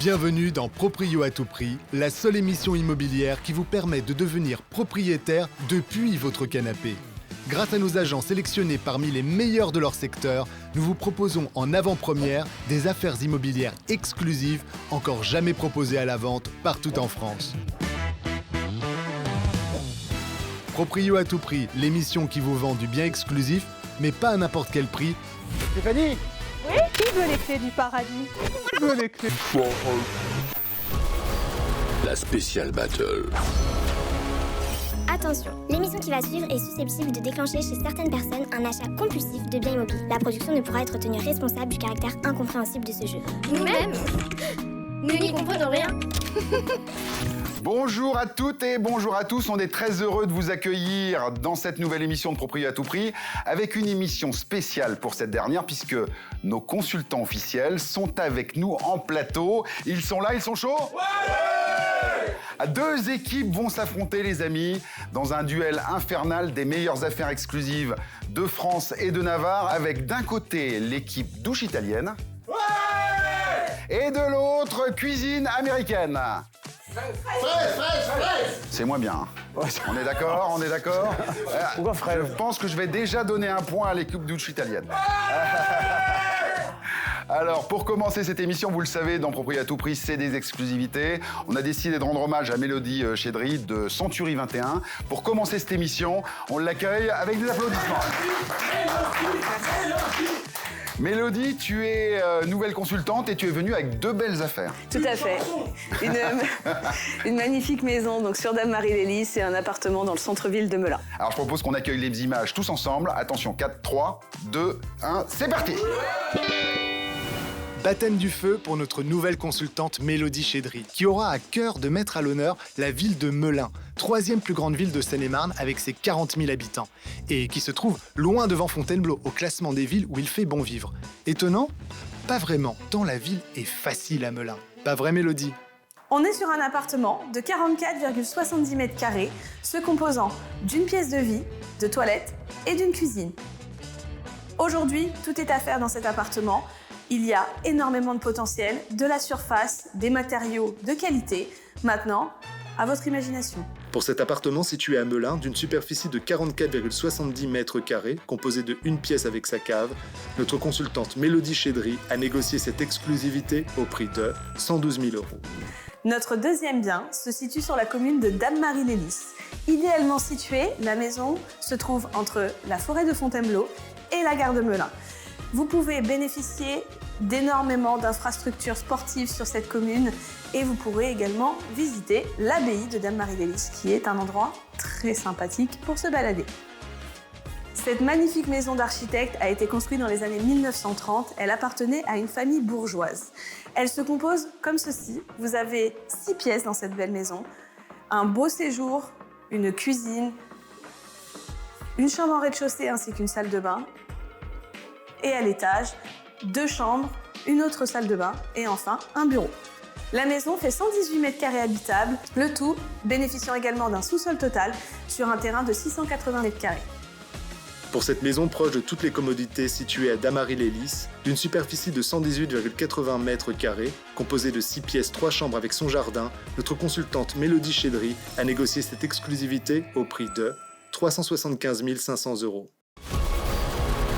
Bienvenue dans Proprio à tout prix, la seule émission immobilière qui vous permet de devenir propriétaire depuis votre canapé. Grâce à nos agents sélectionnés parmi les meilleurs de leur secteur, nous vous proposons en avant-première des affaires immobilières exclusives encore jamais proposées à la vente partout en France. Proprio à tout prix, l'émission qui vous vend du bien exclusif, mais pas à n'importe quel prix. Stéphanie, Oui, qui veut les clés du paradis? je veux les clés. La spéciale battle. Attention, l'émission qui va suivre est susceptible de déclencher chez certaines personnes un achat compulsif de biens immobiliers. La production ne pourra être tenue responsable du caractère incompréhensible de ce jeu. Nous-mêmes, nous n'y comprenons rien. Bonjour à toutes et bonjour à tous, on est très heureux de vous accueillir dans cette nouvelle émission de Proprio à tout prix, avec une émission spéciale pour cette dernière, puisque nos consultants officiels sont avec nous en plateau. Ils sont là, ils sont chauds ? Ouais ! Deux équipes vont s'affronter, les amis, dans un duel infernal des meilleures affaires exclusives de France et de Navarre, avec d'un côté l'équipe douche italienne, et de l'autre cuisine américaine. C'est moins bien. On est d'accord, on est d'accord. Pourquoi fraise ? Je pense que je vais déjà donner un point à l'équipe douche italienne. Alors, pour commencer cette émission, vous le savez, dans Proprio à tout prix, c'est des exclusivités. On a décidé de rendre hommage à Mélodie Chédry de Century 21. Pour commencer cette émission, on l'accueille avec des applaudissements. Mélodie, tu es nouvelle consultante et tu es venue avec deux belles affaires. Tout à fait. Une magnifique maison donc sur Dame-Marie-Lélis et un appartement dans le centre-ville de Melun. Alors, je propose qu'on accueille les images tous ensemble. Attention, 4, 3, 2, 1, c'est parti! Baptême du feu pour notre nouvelle consultante Mélodie Chédry, qui aura à cœur de mettre à l'honneur la ville de Melun, troisième plus grande ville de Seine-et-Marne avec ses 40 000 habitants, et qui se trouve loin devant Fontainebleau au classement des villes où il fait bon vivre. Étonnant ? Pas vraiment, tant la ville est facile à Melun. Pas vrai, Mélodie ? On est sur un appartement de 44,70 mètres carrés, se composant d'une pièce de vie, de toilettes et d'une cuisine. Aujourd'hui, tout est à faire dans cet appartement. Il y a énormément de potentiel, de la surface, des matériaux de qualité. Maintenant, à votre imagination. Pour cet appartement situé à Melun, d'une superficie de 44,70 mètres carrés, composé de une pièce avec sa cave, notre consultante Mélodie Chédry a négocié cette exclusivité au prix de 112 000 €. Notre deuxième bien se situe sur la commune de Dame-Marie-Lélis. Idéalement située, la maison se trouve entre la forêt de Fontainebleau et la gare de Melun. Vous pouvez bénéficier d'énormément d'infrastructures sportives sur cette commune et vous pourrez également visiter l'abbaye de Dame-Marie-Lélis, qui est un endroit très sympathique pour se balader. Cette magnifique maison d'architecte a été construite dans les années 1930. Elle appartenait à une famille bourgeoise. Elle se compose comme ceci. Vous avez 6 pièces dans cette belle maison, un beau séjour, une cuisine, une chambre en rez-de-chaussée ainsi qu'une salle de bain. Et à l'étage, 2 chambres, une autre salle de bain et enfin un bureau. La maison fait 118 mètres carrés habitables, le tout bénéficiant également d'un sous-sol total sur un terrain de 680 mètres carrés. Pour cette maison proche de toutes les commodités située à Dame-Marie-Lélis, d'une superficie de 118,80 mètres carrés, composée de 6 pièces, 3 chambres avec son jardin, notre consultante Mélodie Chédry a négocié cette exclusivité au prix de 375 500 €.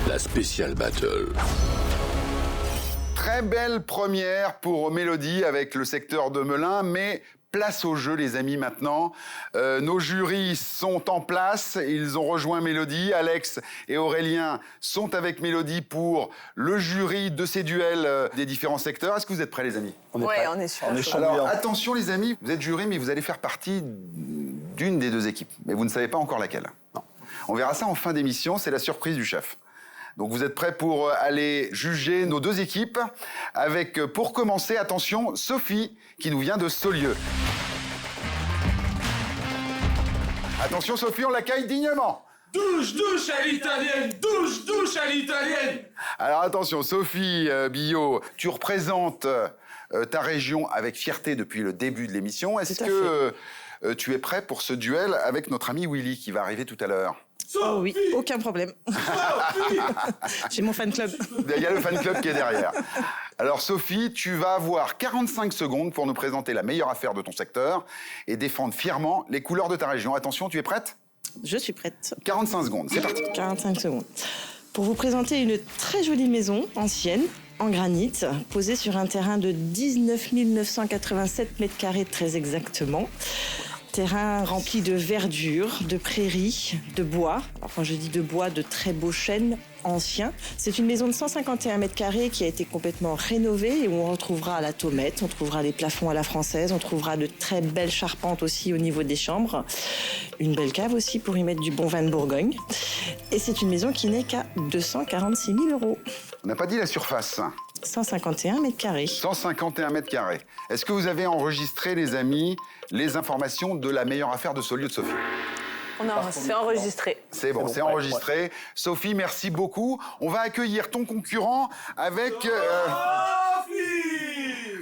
La spéciale battle. Très belle première pour Mélodie avec le secteur de Melun, mais place au jeu, les amis, maintenant. Nos jurys sont en place, ils ont rejoint Mélodie. Alex et Aurélien sont avec Mélodie pour le jury de ces duels des différents secteurs. Est-ce que vous êtes prêts, les amis ? On est sûr. Alors, attention, les amis, vous êtes jurés, mais vous allez faire partie d'une des deux équipes. Mais vous ne savez pas encore laquelle. Non. On verra ça en fin d'émission, c'est la surprise du chef. Donc vous êtes prêts pour aller juger nos deux équipes avec, pour commencer, attention, Sophie, qui nous vient de Saulieu. Attention Sophie, on l'accueille dignement. Douche à l'italienne, douche à l'italienne. Alors attention, Sophie Billot, tu représentes ta région avec fierté depuis le début de l'émission. Est-ce que tu es prêt pour ce duel avec notre ami Willy qui va arriver tout à l'heure ? Oh oui, aucun problème. J'ai mon fan club. Il y a le fan club qui est derrière. Alors Sophie, tu vas avoir 45 secondes pour nous présenter la meilleure affaire de ton secteur et défendre fièrement les couleurs de ta région. Attention, tu es prête ? Je suis prête. 45 secondes, c'est parti. 45 secondes. Pour vous présenter une très jolie maison ancienne, en granit, posée sur un terrain de 19 987 mètres carrés très exactement. Terrain rempli de verdure, de prairies, de bois. Alors quand je dis de bois, de très beaux chênes anciens. C'est une maison de 151 mètres carrés qui a été complètement rénovée et où on retrouvera la tomette, on trouvera les plafonds à la française, on trouvera de très belles charpentes aussi au niveau des chambres. Une belle cave aussi pour y mettre du bon vin de Bourgogne. Et c'est une maison qui n'est qu'à 246 000 €. On n'a pas dit la surface. 151 mètres carrés. 151 mètres carrés. Est-ce que vous avez enregistré, les amis, les informations de la meilleure affaire de Saulieu de Sophie? C'est enregistré. C'est bon, c'est enregistré. Ouais. Sophie, merci beaucoup. On va accueillir ton concurrent avec...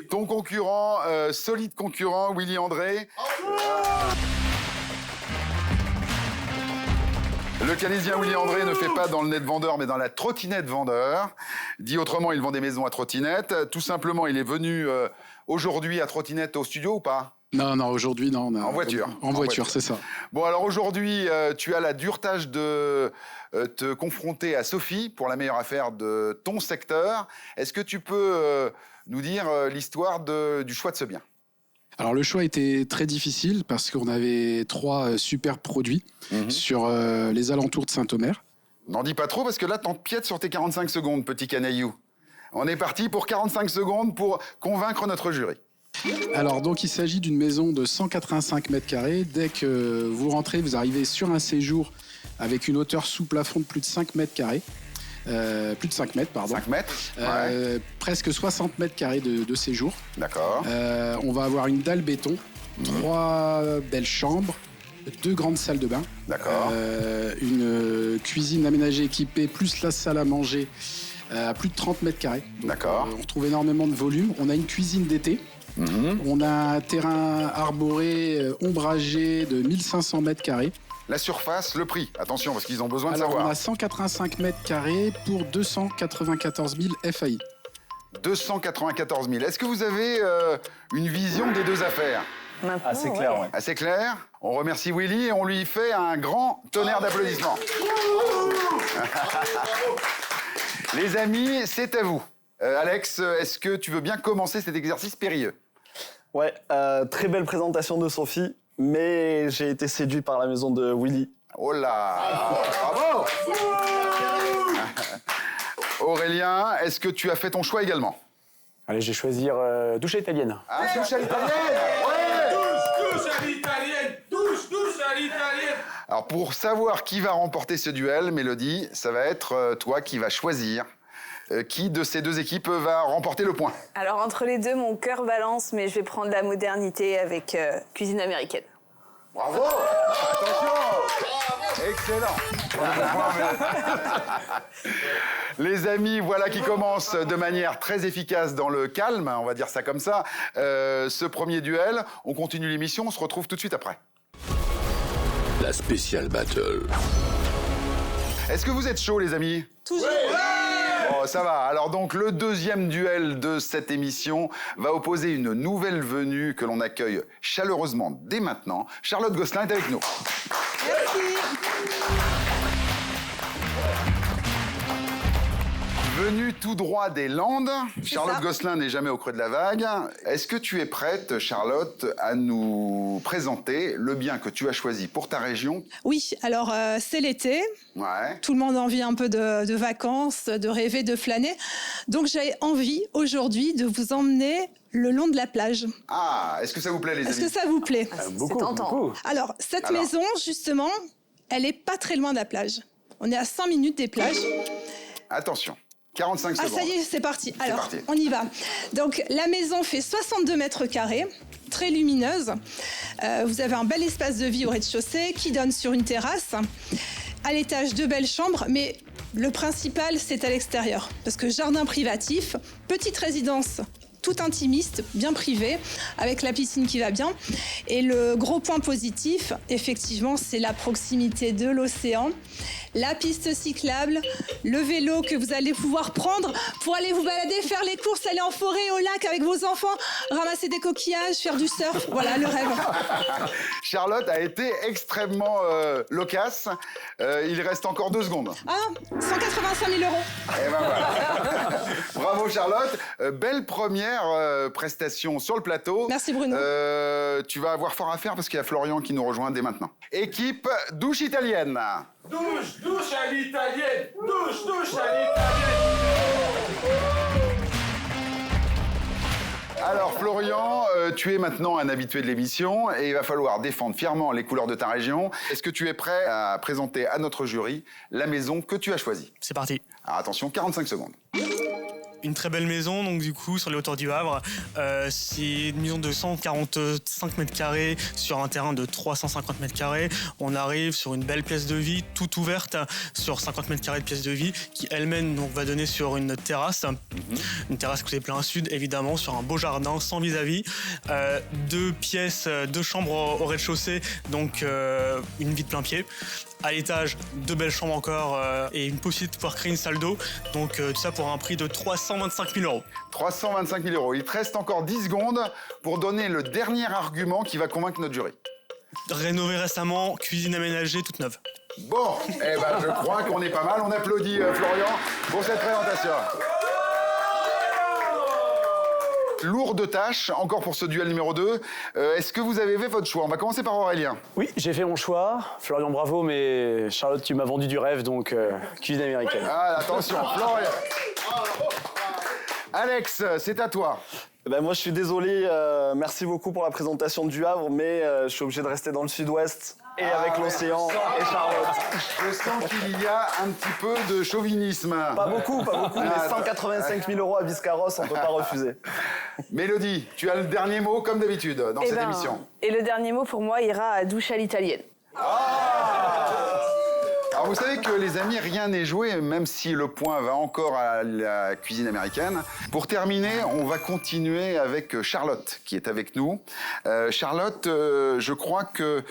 ton concurrent, solide concurrent, Willy André. Le Canadien Willy André ne fait pas dans le net vendeur, mais dans la trottinette vendeur. Dit autrement, il vend des maisons à trottinette. Tout simplement, il est venu aujourd'hui à trottinette au studio ou pas? Non, aujourd'hui, non. On a... En voiture. En voiture, c'est ça. Bon, alors aujourd'hui, tu as la dure tâche de te confronter à Sophie pour la meilleure affaire de ton secteur. Est-ce que tu peux nous dire l'histoire du choix de ce bien? Alors, le choix était très difficile parce qu'on avait 3 super produits sur les alentours de Saint-Omer. N'en dis pas trop parce que là, t'empiètes sur tes 45 secondes, petit canaillou. On est parti pour 45 secondes pour convaincre notre jury. Alors, donc, il s'agit d'une maison de 185 mètres carrés. Dès que vous rentrez, vous arrivez sur un séjour avec une hauteur sous plafond de plus de 5 mètres carrés. Plus de 5 mètres, pardon. 5 mètres ouais. Presque 60 mètres carrés de séjour. D'accord. On va avoir une dalle béton, 3 belles chambres, 2 grandes salles de bain. D'accord. Une cuisine aménagée équipée, plus la salle à manger, à plus de 30 mètres carrés. D'accord. On retrouve énormément de volume. On a une cuisine d'été. On a un terrain arboré, ombragé de 1500 mètres carrés. La surface, le prix. Attention, parce qu'ils ont besoin de savoir. On a 185 mètres carrés pour 294 000 FAI. 294 000. Est-ce que vous avez une vision des deux affaires? Assez clair, ouais. Assez clair. On remercie Willy et on lui fait un grand tonnerre d'applaudissements. Les amis, c'est à vous. Alex, est-ce que tu veux bien commencer cet exercice périlleux? Ouais, très belle présentation de Sophie, mais j'ai été séduit par la maison de Willy. Oh là! Bravo! Aurélien, est-ce que tu as fait ton choix également? Allez, je vais choisir douche italienne. Ah, douche à l'italienne! Ouais! Douche à l'italienne! Douche à l'italienne! Alors, pour savoir qui va remporter ce duel, Mélodie, ça va être toi qui vas choisir qui de ces deux équipes va remporter le point. Alors, entre les deux, mon cœur balance, mais je vais prendre la modernité avec cuisine américaine. Bravo! Attention! Excellent! Les amis, voilà qui commence de manière très efficace dans le calme, on va dire ça comme ça, ce premier duel. On continue l'émission, on se retrouve tout de suite après. La spéciale battle. Est-ce que vous êtes chauds, les amis? Toujours! Oh, ça va. Alors donc, le deuxième duel de cette émission va opposer une nouvelle venue que l'on accueille chaleureusement dès maintenant. Charlotte Gosselin est avec nous. Merci. Venue tout droit des Landes, Charlotte Gosselin n'est jamais au creux de la vague. Est-ce que tu es prête, Charlotte, à nous présenter le bien que tu as choisi pour ta région? Oui, alors c'est l'été. Ouais. Tout le monde a envie un peu de vacances, de rêver, de flâner. Donc j'ai envie aujourd'hui de vous emmener le long de la plage. Ah, est-ce que ça vous plaît, les amis? Est-ce que ça vous plaît? Beaucoup, beaucoup. Alors, cette maison, justement, elle est pas très loin de la plage. On est à 5 minutes des plages. Attention. 45 secondes. Ah, ça y est, c'est parti. Alors, parti. On y va. Donc, la maison fait 62 mètres carrés, très lumineuse. Vous avez un bel espace de vie au rez-de-chaussée qui donne sur une terrasse. À l'étage, 2 belles chambres, mais le principal, c'est à l'extérieur. Parce que jardin privatif, petite résidence toute intimiste, bien privée, avec la piscine qui va bien. Et le gros point positif, effectivement, c'est la proximité de l'océan. la piste cyclable, le vélo que vous allez pouvoir prendre pour aller vous balader, faire les courses, aller en forêt, au lac avec vos enfants, ramasser des coquillages, faire du surf. Voilà, le rêve. Charlotte a été extrêmement loquace. Il reste encore 2 secondes. Ah, 185 000 €. Et ben voilà. Bravo Charlotte. Belle première prestation sur le plateau. Merci Bruno. Tu vas avoir fort à faire parce qu'il y a Florian qui nous rejoint dès maintenant. Équipe douche italienne. Douche à l'italienne. Douche à l'italienne. Alors Florian, tu es maintenant un habitué de l'émission et il va falloir défendre fièrement les couleurs de ta région. Est-ce que tu es prêt à présenter à notre jury la maison que tu as choisie? C'est parti. Alors attention, 45 secondes. Une très belle maison, donc du coup, sur les hauteurs du Havre. C'est une maison de 145 mètres carrés sur un terrain de 350 mètres carrés. On arrive sur une belle pièce de vie, toute ouverte, sur 50 mètres carrés de pièce de vie, qui elle-même donc, va donner sur une terrasse. Une terrasse côté plein sud, évidemment, sur un beau jardin, sans vis-à-vis. 2 pièces, 2 chambres au rez-de-chaussée, donc une vie de plein pied. À l'étage, 2 belles chambres encore et une possibilité de pouvoir créer une salle d'eau. Donc tout ça pour un prix de 325 000 €. 325 000 €. Il te reste encore 10 secondes pour donner le dernier argument qui va convaincre notre jury. Rénové récemment, cuisine aménagée, toute neuve. Bon, eh ben, je crois qu'on est pas mal. On applaudit Florian pour cette présentation. Lourde tâche, encore pour ce duel numéro 2. Est-ce que vous avez fait votre choix? On va commencer par Aurélien. Oui, j'ai fait mon choix. Florian, bravo, mais Charlotte, tu m'as vendu du rêve, donc cuisine américaine. Ah, attention, Florian. Alex, c'est à toi. Ben moi, je suis désolé. Merci beaucoup pour la présentation du Havre, mais je suis obligé de rester dans le sud-ouest et avec l'océan et Charlotte. Je sens qu'il y a un petit peu de chauvinisme. Pas beaucoup, mais 185 000 € à Biscarrosse, on ne peut pas refuser. Mélodie, tu as le dernier mot, comme d'habitude, dans cette émission. Et le dernier mot, pour moi, ira à douche à l'italienne. Alors vous savez que les amis, rien n'est joué, même si le point va encore à la cuisine américaine. Pour terminer, on va continuer avec Charlotte, qui est avec nous. Charlotte, je crois que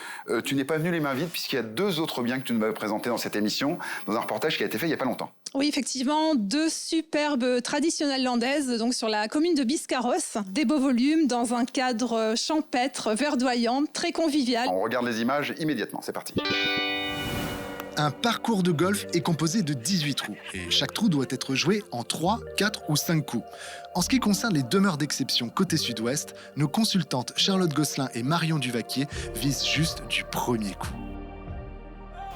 tu n'es pas venue les mains vides, puisqu'il y a 2 autres biens que tu nous as présentés dans cette émission, dans un reportage qui a été fait il n'y a pas longtemps. Oui, effectivement, 2 superbes traditionnelles landaises, donc sur la commune de Biscarrosse. Des beaux volumes, dans un cadre champêtre, verdoyant, très convivial. On regarde les images immédiatement, c'est parti. Un parcours de golf est composé de 18 trous et chaque trou doit être joué en 3, 4 ou 5 coups. En ce qui concerne les demeures d'exception côté sud-ouest, nos consultantes Charlotte Gosselin et Marion Duvaquier visent juste du premier coup.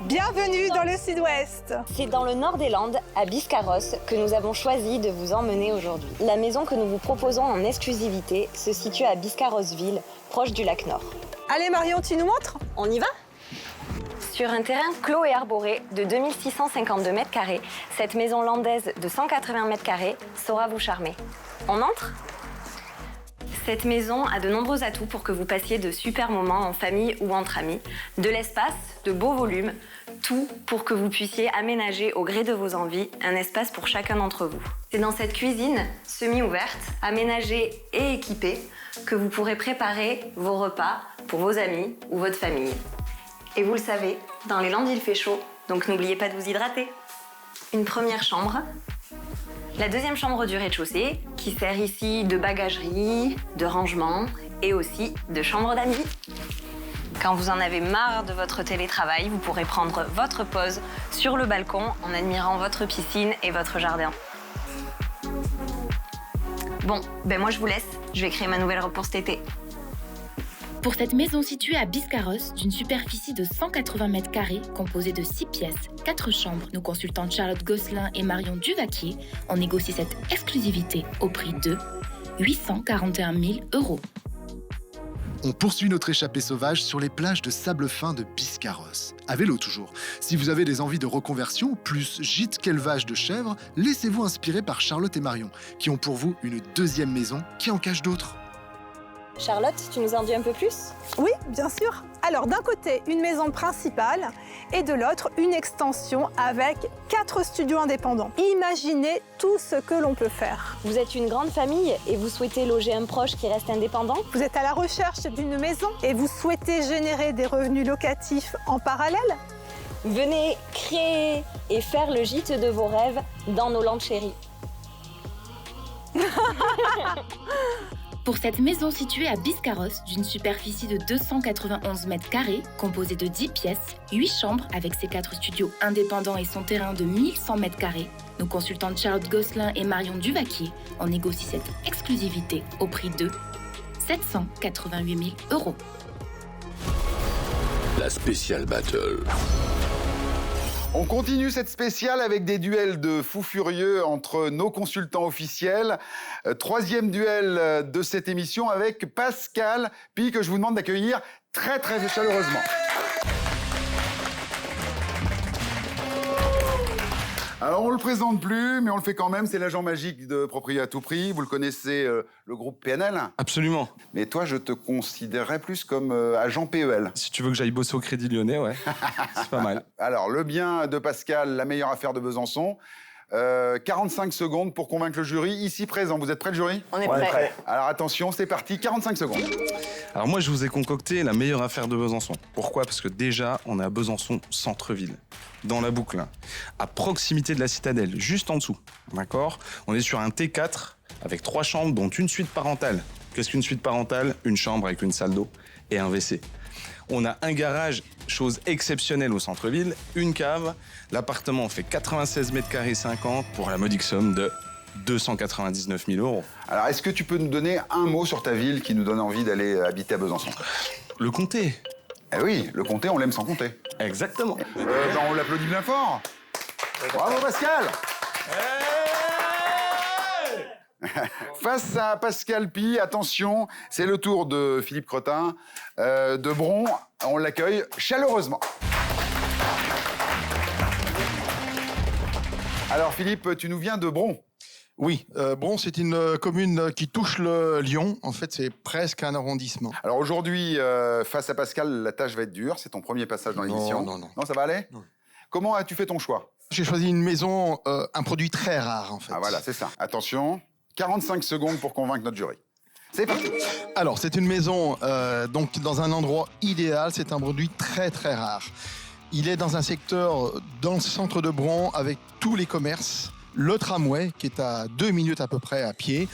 Bienvenue dans le sud-ouest. C'est dans le nord des Landes, à Biscarrosse, que nous avons choisi de vous emmener aujourd'hui. La maison que nous vous proposons en exclusivité se situe à Biscarrosse-Ville, proche du lac Nord. Allez Marion, tu nous montres? On y va? Sur un terrain clos et arboré de 2652 mètres carrés, cette maison landaise de 180 mètres carrés saura vous charmer. On entre? Cette maison a de nombreux atouts pour que vous passiez de super moments en famille ou entre amis. De l'espace, de beaux volumes, tout pour que vous puissiez aménager au gré de vos envies un espace pour chacun d'entre vous. C'est dans cette cuisine semi-ouverte, aménagée et équipée, que vous pourrez préparer vos repas pour vos amis ou votre famille. Et vous le savez, dans les Landes, il fait chaud, donc n'oubliez pas de vous hydrater. Une première chambre. La deuxième chambre du rez-de-chaussée, qui sert ici de bagagerie, de rangement et aussi de chambre d'amis. Quand vous en avez marre de votre télétravail, vous pourrez prendre votre pause sur le balcon en admirant votre piscine et votre jardin. Bon, ben moi je vous laisse, je vais créer ma nouvelle robe pour cet été. Pour cette maison située à Biscarrosse, d'une superficie de 180 mètres carrés, composée de 6 pièces, 4 chambres, nos consultantes Charlotte Gosselin et Marion Duvaquier ont négocié cette exclusivité au prix de 841 000 €. On poursuit notre échappée sauvage sur les plages de sable fin de Biscarrosse. À vélo toujours. Si vous avez des envies de reconversion, plus gîte qu'élevage de chèvres, laissez-vous inspirer par Charlotte et Marion, qui ont pour vous une deuxième maison qui en cache d'autres. Charlotte, tu nous en dis un peu plus? Oui, bien sûr. Alors, d'un côté, une maison principale et de l'autre, une extension avec 4 studios indépendants. Imaginez tout ce que l'on peut faire. Vous êtes une grande famille et vous souhaitez loger un proche qui reste indépendant? Vous êtes à la recherche d'une maison et vous souhaitez générer des revenus locatifs en parallèle? Venez créer et faire le gîte de vos rêves dans nos Landes Chéries. Pour cette maison située à Biscarrosse, d'une superficie de 291 mètres carrés, composée de 10 pièces, 8 chambres avec ses 4 studios indépendants et son terrain de 1100 mètres carrés, nos consultantes Charlotte Gosselin et Marion Duvaquier en négocient cette exclusivité au prix de 788 000 €. La spéciale battle. On continue cette spéciale avec des duels de fous furieux entre nos consultants officiels. Troisième duel de cette émission avec Pascal Pi, que je vous demande d'accueillir très très chaleureusement. Alors on le présente plus, mais on le fait quand même, c'est l'agent magique de Propriété à tout prix. Vous le connaissez, le groupe PNL? Absolument. Mais toi, je te considérerais plus comme agent PEL. Si tu veux que j'aille bosser au Crédit Lyonnais, ouais, c'est pas mal. Alors, le bien de Pascal, la meilleure affaire de Besançon. 45 secondes pour convaincre le jury ici présent. Vous êtes prêts, le jury? On est prêts. Alors attention, c'est parti, 45 secondes. Alors moi, je vous ai concocté la meilleure affaire de Besançon. Pourquoi? Parce que déjà, on est à Besançon centre-ville, dans la boucle, à proximité de la citadelle, juste en dessous. D'accord? On est sur un T4 avec 3 chambres, dont une suite parentale. Qu'est-ce qu'une suite parentale? Une chambre avec une salle d'eau et un WC. On a un garage, chose exceptionnelle au centre-ville, une cave. L'appartement fait 96 mètres carrés 50 pour la modique somme de 299 000 €. Alors, est-ce que tu peux nous donner un mot sur ta ville qui nous donne envie d'aller habiter à Besançon? Le comté. Eh oui, le comté, on l'aime sans compter. Exactement. On l'applaudit bien fort. Bravo, Pascal. Face à Pascal Pi, attention, c'est le tour de Philippe Cretin de Bron. On l'accueille chaleureusement. Alors Philippe, tu nous viens de Bron. Oui, Bron, c'est une commune qui touche le Lyon. En fait, c'est presque un arrondissement. Alors aujourd'hui, face à Pascal, la tâche va être dure. C'est ton premier passage dans l'émission. Non. Non, ça va aller? Non. Comment as-tu fait ton choix? J'ai choisi une maison, un produit très rare, en fait. Ah voilà, c'est ça. Attention, 45 secondes pour convaincre notre jury. C'est parti. Alors, c'est une maison donc dans un endroit idéal. C'est un produit très très rare. Il est dans un secteur dans le centre de Bron avec tous les commerces. Le tramway, qui est à 2 minutes à peu près à pied.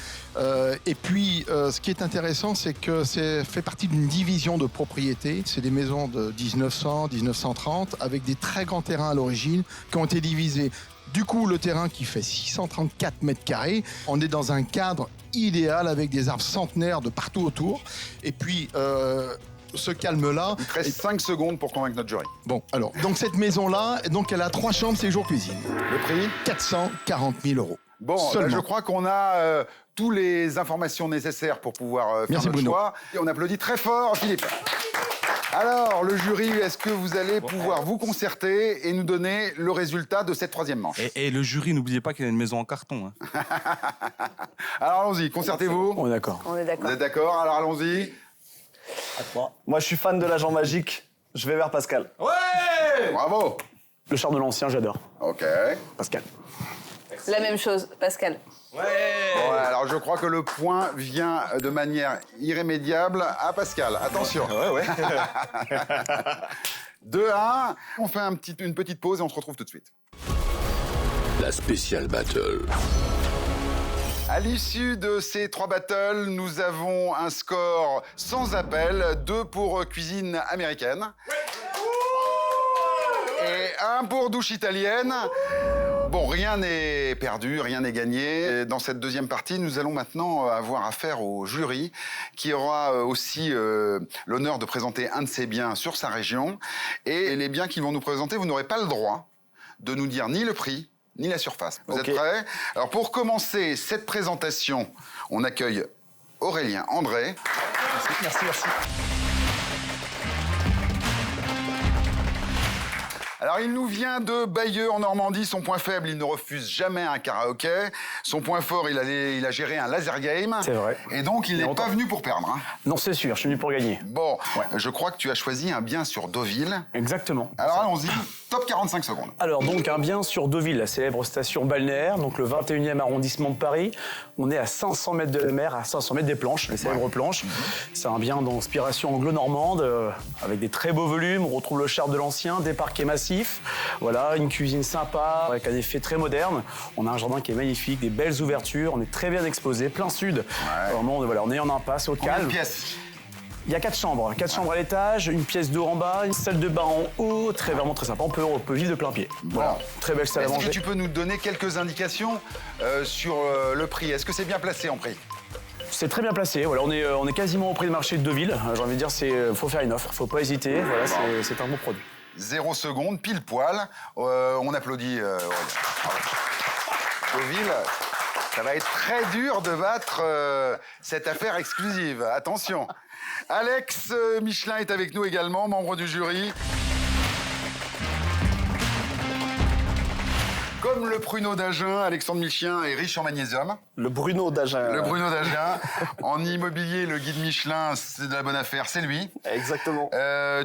Et puis, ce qui est intéressant, c'est que c'est fait partie d'une division de propriété. C'est des maisons de 1900, 1930, avec des très grands terrains à l'origine, qui ont été divisés. Du coup, le terrain qui fait 634 mètres carrés, on est dans un cadre idéal avec des arbres centenaires de partout autour. Et puis, ce calme-là... Il te reste 5 secondes pour convaincre notre jury. Bon, alors, donc cette maison-là, donc elle a 3 chambres, séjour cuisine. Le prix? 440 000 €. Bon, là, je crois qu'on a toutes les informations nécessaires pour pouvoir faire notre choix. Et on applaudit très fort Philippe. Alors, le jury, est-ce que vous allez pouvoir vous concerter et nous donner le résultat de cette troisième manche? Et le jury, n'oubliez pas qu'il y a une maison en carton. Alors, allons-y, concertez-vous. On est d'accord. On est d'accord. Vous êtes d'accord? Alors, allons-y. À 3. Moi, je suis fan de l'agent magique. Je vais vers Pascal. Ouais! Bravo! Le char de l'ancien, j'adore. Ok. Pascal. La même chose, Pascal. Ouais. Bon, alors je crois que le point vient de manière irrémédiable à Pascal. Attention. Ouais. 2-1. On fait une petite pause et on se retrouve tout de suite. La spéciale battle. À l'issue de ces 3 battles, nous avons un score sans appel. 2 pour cuisine américaine. Et 1 pour douche italienne. Bon, rien n'est perdu, rien n'est gagné. Et dans cette deuxième partie, nous allons maintenant avoir affaire au jury qui aura aussi l'honneur de présenter un de ses biens sur sa région. Et les biens qu'ils vont nous présenter, vous n'aurez pas le droit de nous dire ni le prix, ni la surface. Vous êtes prêts? Alors pour commencer cette présentation, on accueille Aurélien André. Merci. Alors, il nous vient de Bayeux, en Normandie. Son point faible, il ne refuse jamais un karaoké. Son point fort, il a géré un laser game. C'est vrai. Et donc, il n'est pas venu pour perdre. Hein. Non, c'est sûr, je suis venu pour gagner. Bon, je crois que tu as choisi un bien sur Deauville. Exactement. Alors, allons-y. Top 45 secondes. Alors donc un bien sur Deauville, la célèbre station balnéaire, donc le 21e arrondissement de Paris. On est à 500 mètres de la mer, à 500 mètres des planches, les célèbres planches. C'est un bien d'inspiration anglo-normande, avec des très beaux volumes. On retrouve le charme de l'ancien, des parquets massifs. Voilà, une cuisine sympa, avec un effet très moderne. On a un jardin qui est magnifique, des belles ouvertures. On est très bien exposé, plein sud. Vraiment, voilà, on est en impasse, au calme. Combien de pièces ? Il y a 4 chambres. 4 chambres à l'étage, une pièce d'eau en bas, une salle de bain en haut. Vraiment très sympa. On peut vivre de plein pied. Voilà. Très belle salle à manger. Est-ce que tu peux nous donner quelques indications sur le prix? Est-ce que c'est bien placé en prix? C'est très bien placé. Voilà, on est quasiment au prix de marché de Deauville. J'ai envie de dire, faut faire une offre. Faut pas hésiter. Voilà, c'est un bon produit. 0 seconde, pile poil. On applaudit. Deauville. Ça va être très dur de battre cette affaire exclusive. Attention. Alex Michelin est avec nous également, membre du jury. Comme le pruneau d'Agen, Alexandre Michelin est riche en magnésium. Le Bruno d'Agen. Le Bruno d'Agen. En immobilier, le guide Michelin, c'est de la bonne affaire, c'est lui. Exactement.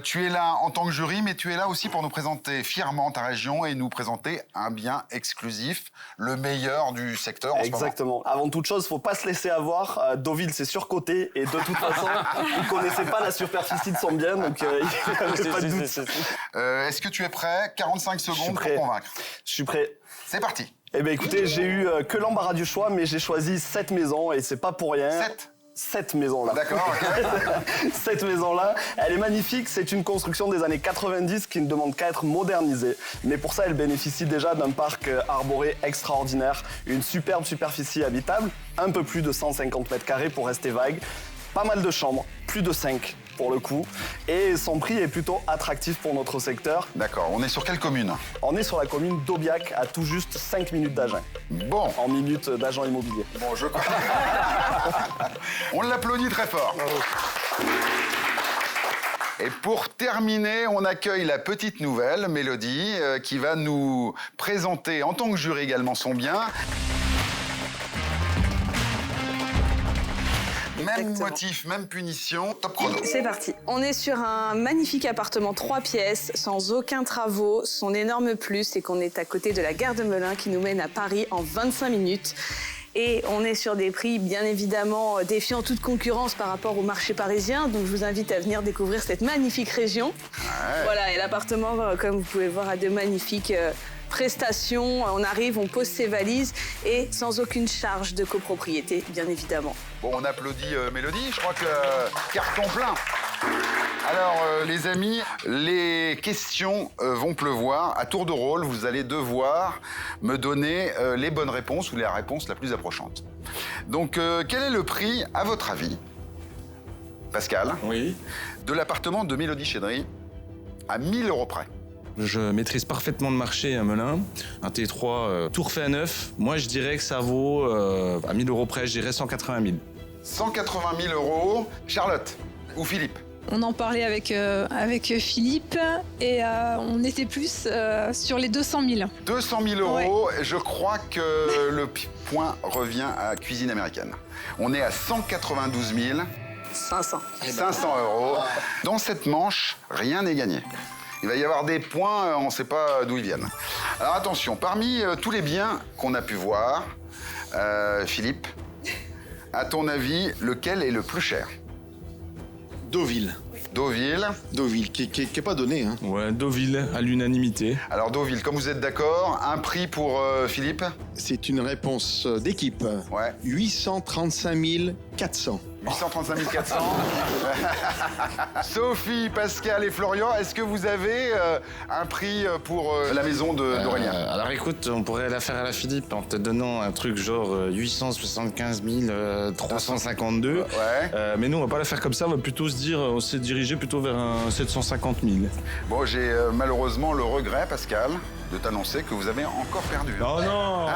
Tu es là en tant que jury, mais tu es là aussi pour nous présenter fièrement ta région et nous présenter un bien exclusif, le meilleur du secteur en ce moment. Exactement. Avant toute chose, faut pas se laisser avoir. Deauville, c'est surcoté et de toute façon, il connaissait pas la superficie de son bien, donc il n'y avait pas de doute. Est-ce que tu es prêt? 45 secondes pour convaincre. Je suis prêt. C'est parti. Eh bien écoutez, j'ai eu que l'embarras du choix, mais j'ai choisi 7 maisons et c'est pas pour rien. 7 maisons-là. D'accord, ok. Cette maison-là, elle est magnifique. C'est une construction des années 90 qui ne demande qu'à être modernisée. Mais pour ça, elle bénéficie déjà d'un parc arboré extraordinaire, une superbe superficie habitable, un peu plus de 150 mètres carrés pour rester vague, pas mal de chambres, plus de 5 pour le coup, et son prix est plutôt attractif pour notre secteur. D'accord, on est sur quelle commune? On est sur la commune d'Aubiac, à tout juste 5 minutes d'Agen. Bon. En minutes d'agent immobilier. Bon, je crois. On l'applaudit très fort. Et pour terminer, on accueille la petite nouvelle, Mélodie, qui va nous présenter en tant que jury également son bien. Même motif, même punition, top chrono. C'est parti. On est sur un magnifique appartement 3 pièces, sans aucun travaux. Son énorme plus, c'est qu'on est à côté de la gare de Melun qui nous mène à Paris en 25 minutes. Et on est sur des prix, bien évidemment, défiant toute concurrence par rapport au marché parisien. Donc, je vous invite à venir découvrir cette magnifique région. Ouais. Voilà, et l'appartement, comme vous pouvez voir, a de magnifiques prestations. On arrive, on pose ses valises et sans aucune charge de copropriété, bien évidemment. Bon, on applaudit Mélodie. Je crois que carton plein. Alors, les amis, les questions vont pleuvoir. À tour de rôle, vous allez devoir me donner les bonnes réponses ou la réponse la plus approchante. Donc, quel est le prix, à votre avis, Pascal, de l'appartement de Mélodie Chédri à 1 000 € près? Je maîtrise parfaitement le marché à Melun. Un T3 tout refait à neuf. Moi, je dirais que ça vaut, à 1 000 € près, je dirais 180 000. 180 000 €. Charlotte ou Philippe? On en parlait avec Philippe et on était plus sur les 200 000. 200 000 €, ouais. Je crois que le point revient à Cuisine Américaine. On est à 192 500 €. Dans cette manche, rien n'est gagné. Il va y avoir des points, on ne sait pas d'où ils viennent. Alors attention, parmi tous les biens qu'on a pu voir, Philippe, à ton avis, lequel est le plus cher? Deauville. Deauville. Deauville, qui est pas donné. Hein. Ouais, Deauville, à l'unanimité. Alors Deauville, comme vous êtes d'accord, un prix pour Philippe? C'est une réponse d'équipe. Ouais. 835 400. 835 400. Sophie, Pascal et Florian, est-ce que vous avez un prix pour la maison d'Aurélien? Alors écoute, on pourrait la faire à la Philippe en te donnant un truc genre 875 352. Ouais. Mais nous, on va pas la faire comme ça, on va plutôt se dire, on s'est dirigé plutôt vers un 750 000. Bon, j'ai malheureusement le regret, Pascal, de t'annoncer que vous avez encore perdu. Oh non.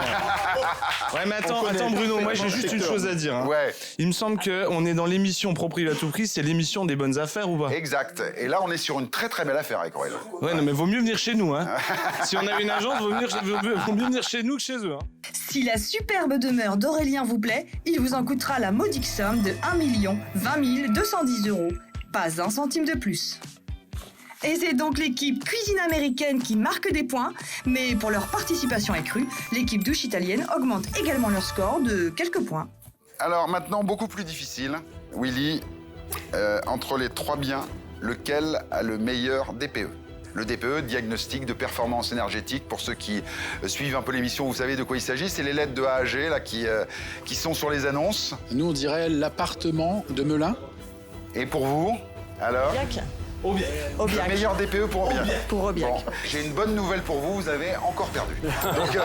Ouais, mais attends Bruno, moi j'ai juste une chose à dire. Hein. Ouais. Il me semble qu'on est dans l'émission Proprio à tout prix, c'est l'émission des bonnes affaires ou pas? Exact. Et là, on est sur une très très belle affaire avec Aurélien. Ouais, non mais vaut mieux venir chez nous. Hein. Si on a une agence, vaut mieux venir chez nous que chez eux. Hein. Si la superbe demeure d'Aurélien vous plaît, il vous en coûtera la modique somme de 1 020 210 €. Pas un centime de plus. Et c'est donc l'équipe Cuisine Américaine qui marque des points, mais pour leur participation accrue, l'équipe Douche Italienne augmente également leur score de quelques points. Alors maintenant, beaucoup plus difficile. Willy, entre les 3 biens, lequel a le meilleur DPE? Le DPE, diagnostic de performance énergétique, pour ceux qui suivent un peu l'émission, vous savez de quoi il s'agit. C'est les lettres de A à G là, qui sont sur les annonces. Nous, on dirait l'appartement de Melun. Et pour vous, alors? Aubiac. Le meilleur DPE pour Aubiac. Pour Aubiac. Bon, j'ai une bonne nouvelle pour vous, vous avez encore perdu. Donc,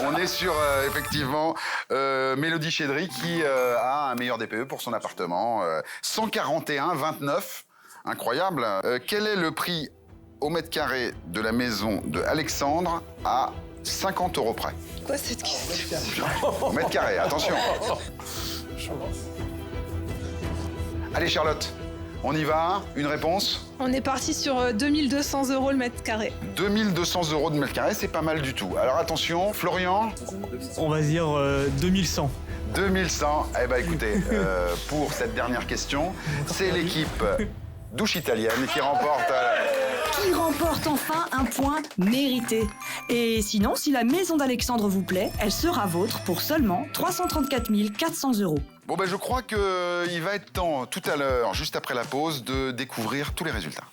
on est sur, effectivement, Mélodie Chédry qui a un meilleur DPE pour son appartement. 141,29. Incroyable. Quel est le prix au mètre carré de la maison de Alexandre à 50 € près? Quoi cette question? Au mètre carré, attention. Allez Charlotte, on y va. Une réponse? On est parti sur 2200 € le mètre carré. 2200 € de mètre carré, c'est pas mal du tout. Alors attention, Florian? On va dire 2100. 2100. Eh ben écoutez, pour cette dernière question, c'est l'équipe Douche Italienne qui remporte... Qui remporte enfin un point mérité. Et sinon, si la maison d'Alexandre vous plaît, elle sera vôtre pour seulement 334 400 €. Bon ben je crois qu'il va être temps tout à l'heure, juste après la pause, de découvrir tous les résultats.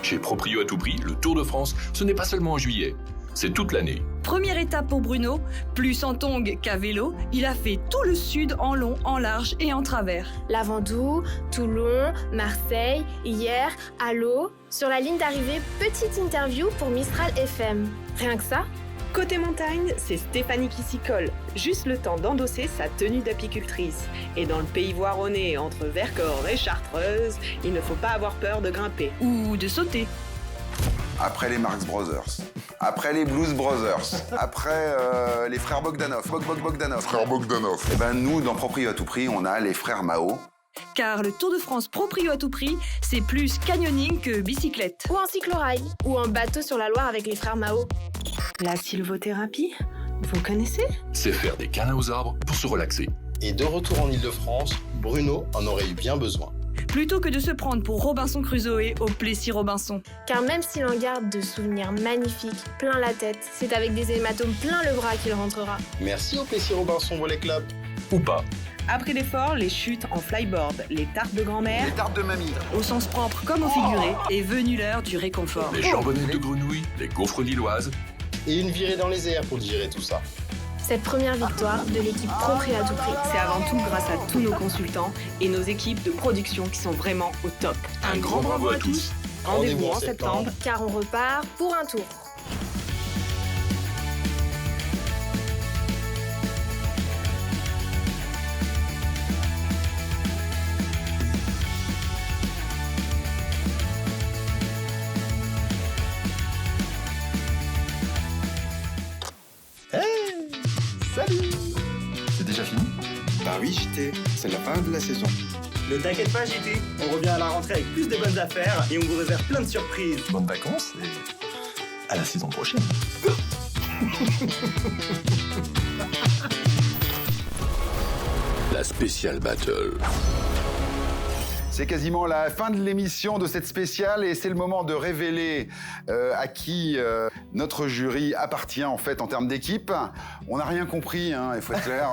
Chez Proprio à tout prix, le Tour de France, ce n'est pas seulement en juillet, c'est toute l'année. Première étape pour Bruno, plus en tongs qu'à vélo, il a fait tout le sud en long, en large et en travers. Lavandou, Toulon, Marseille, hier, Allo. Sur la ligne d'arrivée, petite interview pour Mistral FM. Rien que ça? Côté montagne, c'est Stéphanie qui s'y colle. Juste le temps d'endosser sa tenue d'apicultrice. Et dans le pays voironnais, entre Vercors et Chartreuse, il ne faut pas avoir peur de grimper. Ou de sauter. Après les Marx Brothers, après les Blues Brothers, après les frères Bogdanov, Frères Bogdanov. Et ben nous, dans Proprio à tout prix, on a les frères Mao. Car le Tour de France Proprio à tout prix, c'est plus canyoning que bicyclette. Ou en cyclorail. Ou en bateau sur la Loire avec les frères Mao. La sylvothérapie, vous connaissez? C'est faire des câlins aux arbres pour se relaxer. Et de retour en Ile-de-France, Bruno en aurait eu bien besoin. Plutôt que de se prendre pour Robinson Crusoe au Plessis-Robinson. Car même s'il en garde de souvenirs magnifiques plein la tête, c'est avec des hématomes plein le bras qu'il rentrera. Merci au Plessis-Robinson Volley Club. Ou pas. Après l'effort, les chutes en flyboard, les tartes de grand-mère... Les tartes de mamie. Au sens propre comme au figuré, est venue l'heure du réconfort. Les jambonnettes de grenouille, les gaufres lilloises. Et une virée dans les airs pour digérer tout ça. Cette première victoire de l'équipe Proprio à tout prix, c'est avant tout grâce à tous nos consultants et nos équipes de production qui sont vraiment au top. Un grand bravo à tous. Rendez-vous en septembre. Car on repart pour un tour. Salut! C'est déjà fini? Bah oui, JT, c'est la fin de la saison. Ne t'inquiète pas, JT, on revient à la rentrée avec plus de bonnes affaires et on vous réserve plein de surprises. Bonnes vacances et à la saison prochaine. La spéciale battle. C'est quasiment la fin de l'émission de cette spéciale et c'est le moment de révéler à qui notre jury appartient en fait en termes d'équipe. On n'a rien compris, hein, il faut être clair.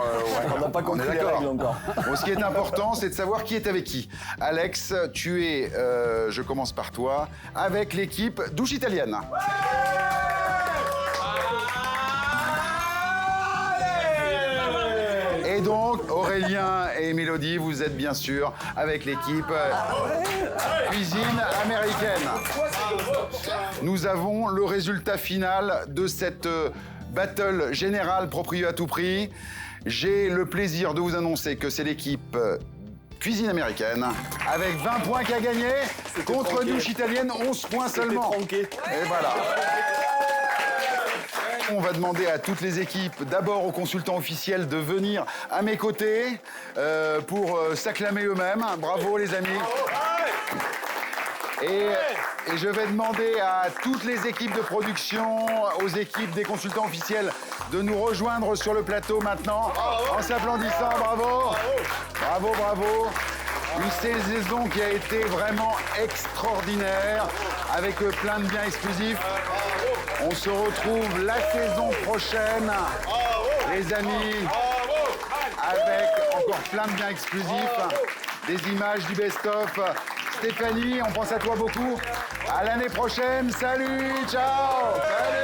On n'a pas compris les règles encore. Bon, ce qui est important, c'est de savoir qui est avec qui. Alex, tu es, je commence par toi, avec l'équipe Douche Italienne. Et donc, Aurélien et Mélodie, vous êtes bien sûr avec l'équipe Cuisine Américaine. Nous avons le résultat final de cette battle générale Proprio à tout prix. J'ai le plaisir de vous annoncer que c'est l'équipe Cuisine Américaine avec 20 points qui a gagné contre Douche Italienne, 11 points seulement. Et voilà. On va demander à toutes les équipes, d'abord aux consultants officiels, de venir à mes côtés pour s'acclamer eux-mêmes. Bravo les amis. Et je vais demander à toutes les équipes de production, aux équipes des consultants officiels, de nous rejoindre sur le plateau maintenant en s'applaudissant. Bravo. Bravo, bravo. Une saison qui a été vraiment extraordinaire, avec plein de biens exclusifs. On se retrouve la saison prochaine, les amis, avec encore plein de biens exclusifs, des images du best-of. Stéphanie, on pense à toi beaucoup. À l'année prochaine. Salut, ciao. Salut.